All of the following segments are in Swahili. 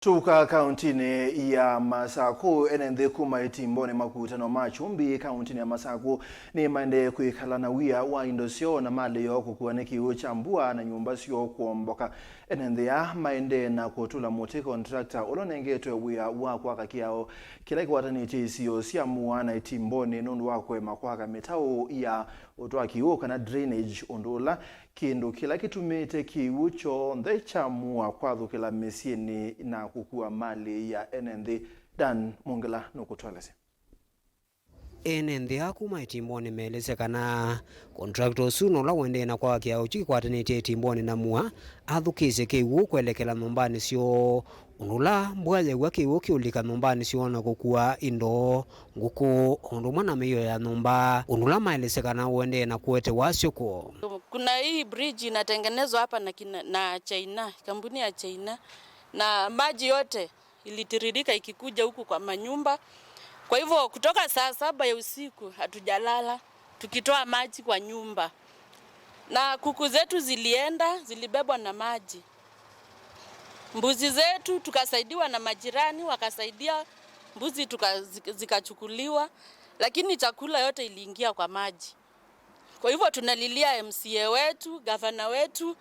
Tuka kauntini ya Masaku, Enenthi kuma Itimboni Makutano Kyumbi, kauntini ya Masaku nimaendee kwikala na wia wa indo syoo na mali yo kukuwa ni kiwu cha mbua na nyumba syoo kuomboka. Enenthi ya maendee na kutula muti kontrakta unengetwe wia wa kwaka kiao kila kikwatanitye isio sya mua na Itimboni nundu wa kuema kwaka mitau ya utwa kiwu kana drainage undula kindu kila kitumite kiwu cho nthe cha mua kwathukila misieni na kukuwa mali ya Enenthi. Dan Mungela nukutwalese. Enenthi kuma Itimboni melese kana contractor suno la wende na kwa kiao kikwatanitye Itimboni na mua athukise kiwu kwelekela nyumbani syoo unula mbua yegwa kiwu kiulika nyumbani syoo na kukuwa indo nguku undu mwana miyo ya nyumba unula melese kana wende na kuete wasyo ko. Kuna hii bridge inatengenezwa hapa na China, kampuni ya China, na maji yote ilitiririka ikikuja huku kwa manyumba. Kwa hivyo kutoka saa 7 ya usiku hatujalala tukitoa maji kwa nyumba. Na kuku zetu zilibebwa na maji. Mbuzi zetu tukasaidiwa na majirani, wakasaidia mbuzi zikachukuliwa, lakini chakula yote iliingia kwa maji. Kwa hivyo tunalilia MCA wetu, gavana wetu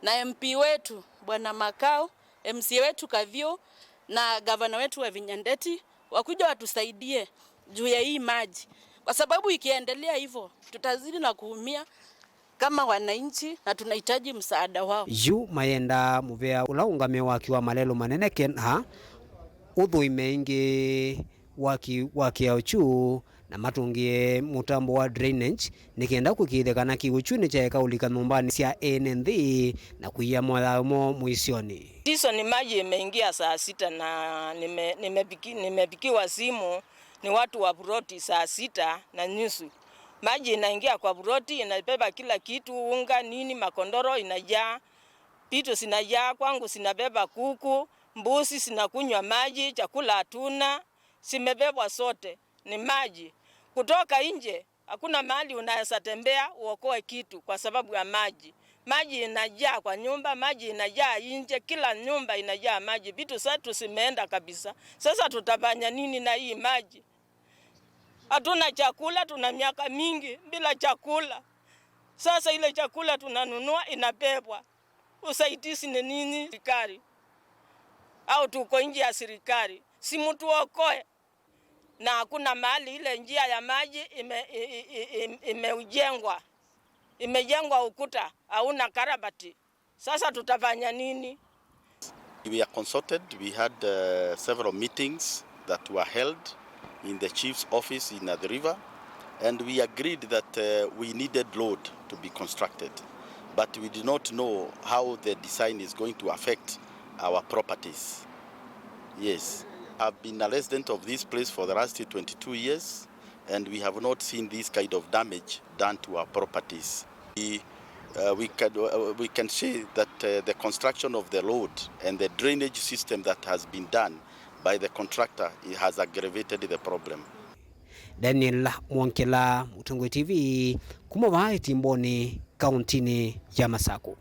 na MP wetu Bwana Makau, MCA wetu Kiw'U na gavana wetu wa Enenthi wakuja watusaidie juu ya hii maji. Kwa sababu ikiendelea hivyo tutazidi na kuumia kama wananchi na tunahitaji msaada wao. Yu mayenda muvea ulaungame wakiwa malelo manene kenha uthuime ingi wakiao na matungie mutambo wa drainage nikenda kukithekana kiwu ni cha kaulika nyumbani cia Enenthi na kuia moyamo mwisioni. Hizo ni maji imeingia saa 6 na nimepikiwa simu ni watu wa buroti saa 6:30. Maji inaingia kwa buroti, inabeba kila kitu, unga nini, makondoro inajaa, vitu sinajaa, kwangu sinabeba kuku, mbuzi sinakunywa maji, chakula hatuna, simebebwa sote ni maji. Kutoka nje hakuna mahali unaweza tembea uokoe kitu kwa sababu ya maji. Maji inajaa kwa nyumba, maji inajaa nje, kila nyumba inajaa maji. Vitu zetu zimeenda kabisa. Sasa tutafanya nini na hii maji? Hatuna chakula, tuna miaka mingi bila chakula. Sasa ile chakula tunanunua inabebwa. Usaidizi ni nini serikali? Au tuko nje ya serikali? Si mtu okoe. Na hakuna mahali ile njia ya maji imejengwa ukuta, hauna karabati. Sasa tutafanya nini? We are consulted. We had several meetings that were held in the chief's office in the river, and we agreed that we needed road to be constructed, but we did not know how the design is going to affect our properties. Yes, I've been a resident of this place for the last 22 years, and we have not seen this kind of damage done to our properties. We can say that the construction of the road and the drainage system that has been done by the contractor has aggravated the problem. Daniel Mwankela, Mutungwe TV, kuma Itimboni, kauntini ya Masaku.